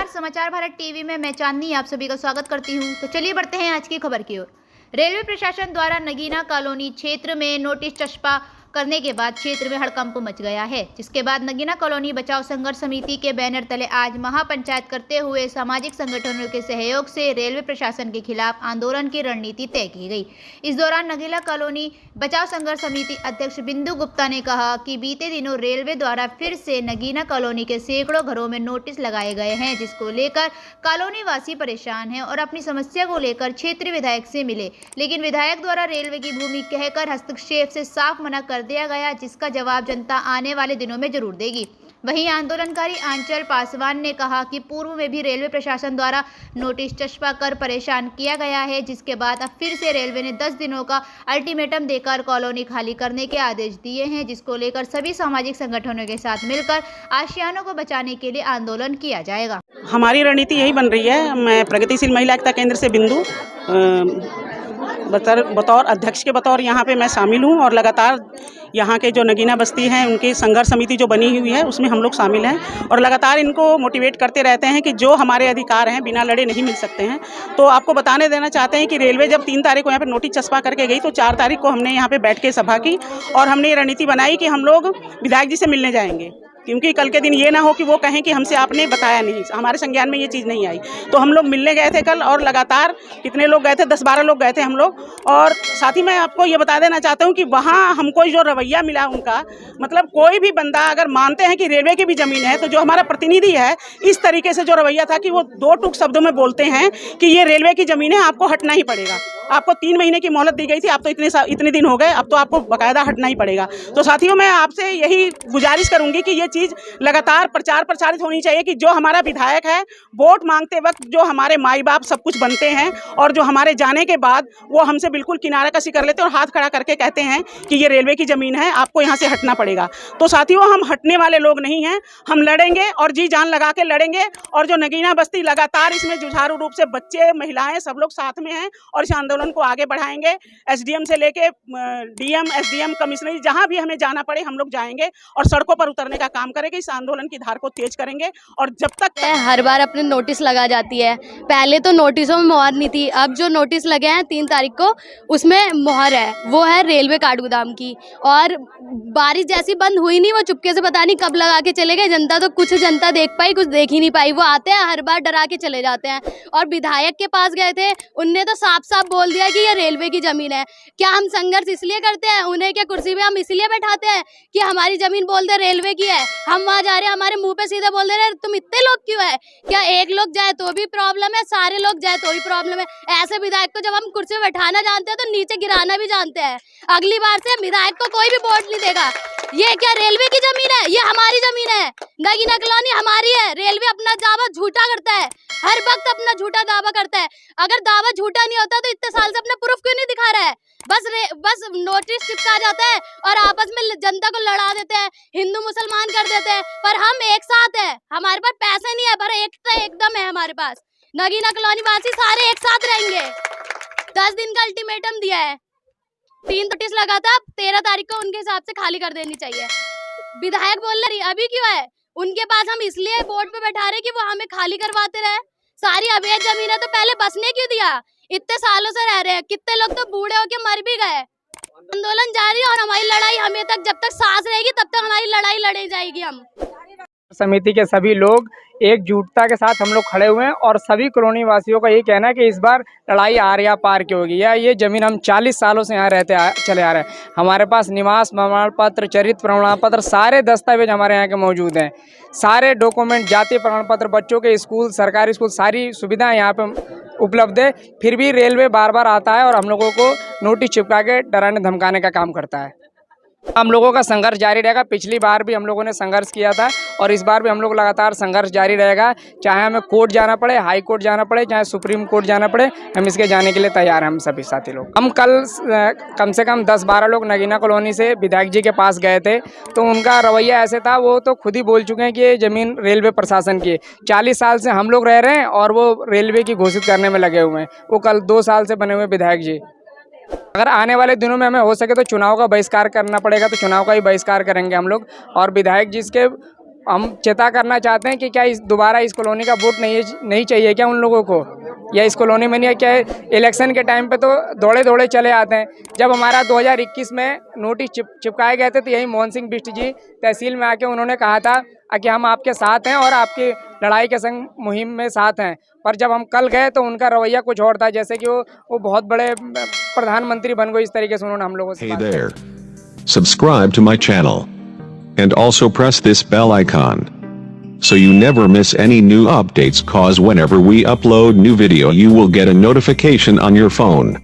नमस्कार, समाचार भारत टीवी में मैं चांदनी आप सभी का स्वागत करती हूं। तो चलिए बढ़ते हैं आज की खबर की ओर। रेलवे प्रशासन द्वारा नगीना कॉलोनी क्षेत्र में नोटिस चस्पा करने के बाद क्षेत्र में हड़कंप मच गया है, जिसके बाद नगीना कॉलोनी बचाओ संघर्ष समिति के बैनर तले आज महापंचायत करते हुए सामाजिक संगठनों के सहयोग से रेलवे प्रशासन के खिलाफ आंदोलन की रणनीति तय की गई। इस दौरान नगीना कॉलोनी बचाओ संघर्ष समिति अध्यक्ष बिंदु गुप्ता ने कहा कि बीते दिनों रेलवे द्वारा फिर से नगीना कॉलोनी के सैकड़ों घरों में नोटिस लगाए गए हैं, जिसको लेकर कॉलोनी वासी परेशान हैं और अपनी समस्या को लेकर क्षेत्रीय विधायक से मिले, लेकिन विधायक द्वारा रेलवे की भूमि कहकर हस्तक्षेप से साफ मना कर दिया गया, जिसका जवाब जनता आने वाले दिनों में जरूर देगी। वहीं आंदोलनकारी आंचल पासवान ने कहा कि पूर्व में भी रेलवे प्रशासन द्वारा नोटिस चस्पा कर परेशान किया गया है, जिसके बाद अब फिर से रेलवे ने 10 दिनों का अल्टीमेटम देकर कॉलोनी खाली करने के आदेश दिए हैं, जिसको लेकर सभी सामाजिक संगठनों के साथ मिलकर आशियानों को बचाने के लिए आंदोलन किया जाएगा। हमारी रणनीति यही बन रही है। मैं प्रगतिशील महिला एकता केंद्र से बिंदु बतौर अध्यक्ष के बतौर यहाँ पे मैं शामिल हूँ और लगातार यहाँ के जो नगीना बस्ती हैं उनकी संघर्ष समिति जो बनी हुई है उसमें हम लोग शामिल हैं और लगातार इनको मोटिवेट करते रहते हैं कि जो हमारे अधिकार हैं बिना लड़े नहीं मिल सकते हैं। तो आपको बताने देना चाहते हैं कि रेलवे जब 3 तारीख को यहाँ पे नोटिस चस्पा करके गई तो 4 तारीख को हमने यहाँ पे बैठ के सभा की और हमने ये रणनीति बनाई कि हम लोग विधायक जी से मिलने जाएंगे, क्योंकि कल के दिन ये ना हो कि वो कहें कि हमसे आपने बताया नहीं, हमारे संज्ञान में ये चीज़ नहीं आई। तो हम लोग मिलने गए थे कल और लगातार कितने लोग गए थे, 10-12 लोग गए थे हम लोग। और साथ ही मैं आपको ये बता देना चाहता हूँ कि वहाँ हमको जो रवैया मिला उनका, मतलब कोई भी बंदा अगर मानते हैं कि रेलवे की भी ज़मीन है तो जो हमारा प्रतिनिधि है इस तरीके से जो रवैया था कि वो 2 टूक शब्दों में बोलते हैं कि ये रेलवे की ज़मीन है, आपको हटना ही पड़ेगा। आपको 3 महीने की मोहलत दी गई थी, अब तो इतने दिन हो गए, अब तो आपको बाकायदा हटना ही पड़ेगा। तो साथियों मैं आपसे यही गुजारिश करूंगी कि ये चीज़ लगातार प्रचारित होनी चाहिए कि जो हमारा विधायक है वोट मांगते वक्त जो हमारे माई बाप सब कुछ बनते हैं और जो हमारे जाने के बाद वो हमसे बिल्कुल किनारा कसी कर लेते हैं और हाथ खड़ा करके कहते हैं कि ये रेलवे की ज़मीन है, आपको यहाँ से हटना पड़ेगा। तो साथियों हम हटने वाले लोग नहीं हैं, हम लड़ेंगे और जी जान लगा के लड़ेंगे। और जो नगीना बस्ती लगातार इसमें जुझारू रूप से बच्चे महिलाएं सब लोग साथ में हैं और इस आंदोलन को आगे बढ़ाएंगे। एसडीएम से लेके डीएम, एसडीएम, कमिश्नरी जहां भी हमें जाना पड़े हम लोग जाएंगे और सड़कों पर उतरने का काम करेंगे। इस आंदोलन की धार को तेज करेंगे और जब तक हर बार अपने नोटिस लगा जाती है। पहले तो नोटिसों में मोहर नहीं थी, अब जो नोटिस लगे हैं 3 तारीख को उसमें मोहर है, वो है रेलवे काठगोदाम की। और बारिश जैसी बंद हुई नहीं, वो चुपके से पता नहीं कब लगा के चले गए। जनता तो कुछ जनता देख पाई, कुछ देख ही नहीं पाई। वो आते हैं हर बार डरा के चले जाते हैं। और विधायक के पास गए थे, उनने तो साफ साफ बोल दिया कि ये रेलवे की जमीन है। क्या हम संघर्ष इसलिए करते हैं, उन्हें क्या कुर्सी पे हम इसलिए बैठाते हैं कि हमारी जमीन बोलते रेलवे की है? हम वहाँ जा रहे हैं, हमारे मुंह पे सीधे बोल दे रहे तुम इतने लोग क्यों है? क्या एक लोग जाए तो भी प्रॉब्लम है, सारे लोग जाए तो भी प्रॉब्लम है? ऐसे विधायक को जब हम कुर्सी पे बैठाना जानते हैं तो नीचे गिराना भी जानते हैं। अगली बार से विधायक को कोई भी वोट नहीं देगा। ये क्या रेलवे की जमीन है? ये हमारी जमीन है, नगीना कॉलोनी हमारी है। रेलवे अपना दावा झूठा करता है, हर वक्त अपना झूठा दावा करता है। अगर दावा झूठा नहीं होता तो इतने साल से अपना प्रूफ क्यों नहीं दिखा रहा है? बस नोटिस चिपका जाता है और आपस में जनता को लड़ा देते हैं, हिंदू मुसलमान कर देते हैं। पर हम एक साथ हैं, हमारे पास पैसे नहीं है पर एकता एकदम है हमारे पास। नगीना कॉलोनी वासी सारे एक साथ रहेंगे। 10 दिन का अल्टीमेटम दिया है, 3 नोटिस लगा था, 13 तारीख को उनके हिसाब से खाली कर देनी चाहिए। विधायक बोल रही अभी क्यों है? उनके पास हम इसलिए बोर्ड पे बैठा रहे कि वो हमें खाली करवाते रहे। सारी अवैध जमीन है तो पहले बसने क्यों दिया? इतने सालों से रह रहे हैं, कितने लोग तो बूढ़े होके मर भी गए। आंदोलन जारी है और हमारी लड़ाई हमें तक, जब तक सांस रहेगी तब तक हमारी लड़ाई लड़ी जाएगी। हम समिति के सभी लोग एकजुटता के साथ हम लोग खड़े हुए हैं और सभी कॉलोनी वासियों का ये कहना है कि इस बार लड़ाई आर या पार की होगी। या ये ज़मीन हम 40 सालों से यहाँ चले आ रहे हैं। हमारे पास निवास प्रमाण पत्र, चरित्र प्रमाण पत्र, सारे दस्तावेज हमारे यहाँ के मौजूद हैं। सारे डॉक्यूमेंट, जाति प्रमाण पत्र, बच्चों के स्कूल, सरकारी स्कूल, सारी सुविधाएं यहाँ पे उपलब्ध है। फिर भी रेलवे बार बार आता है और हम लोगों को नोटिस चिपका के डराने धमकाने का काम करता है। हम लोगों का संघर्ष जारी रहेगा। पिछली बार भी हम लोगों ने संघर्ष किया था और इस बार भी हम लोग लगातार संघर्ष जारी रहेगा। चाहे हमें कोर्ट जाना पड़े, हाई कोर्ट जाना पड़े, चाहे सुप्रीम कोर्ट जाना पड़े, हम इसके जाने के लिए तैयार हैं। हम सभी साथी लोग, हम कल कम से कम 10-12 लोग नगीना कॉलोनी से विधायक जी के पास गए थे तो उनका रवैया ऐसे था, वो तो खुद ही बोल चुके हैं कि ये ज़मीन रेलवे प्रशासन की है। 40 साल से हम लोग रह रहे हैं और वो रेलवे की घोषित करने में लगे हुए हैं। वो कल 2 साल से बने हुए विधायक जी। अगर आने वाले दिनों में हमें हो सके तो चुनाव का बहिष्कार करना पड़ेगा तो चुनाव का ही बहिष्कार करेंगे हम लोग। और विधायक जी के हम चेता करना चाहते हैं कि क्या दोबारा इस कॉलोनी का वोट नहीं चाहिए क्या उन लोगों को, या इस कॉलोनी में नहीं है क्या? इलेक्शन के टाइम पे तो दौड़े दौड़े चले आते हैं। जब हमारा 2021 में नोटिस चिपकाए गए थे तो यही मोहन सिंह बिष्ट जी तहसील में आके उन्होंने कहा था कि हम आपके साथ हैं और आपकी लड़ाई के संग मुहिम में साथ हैं। पर जब हम कल गए तो उनका रवैया कुछ और था, जैसे कि वो बहुत बड़े प्रधानमंत्री बन गए, इस तरीके से उन्होंने हम लोगों से Hey there. Subscribe to my channel. And also press this bell icon. So you never miss any new updates, cause whenever we upload new video you will get a notification on your phone.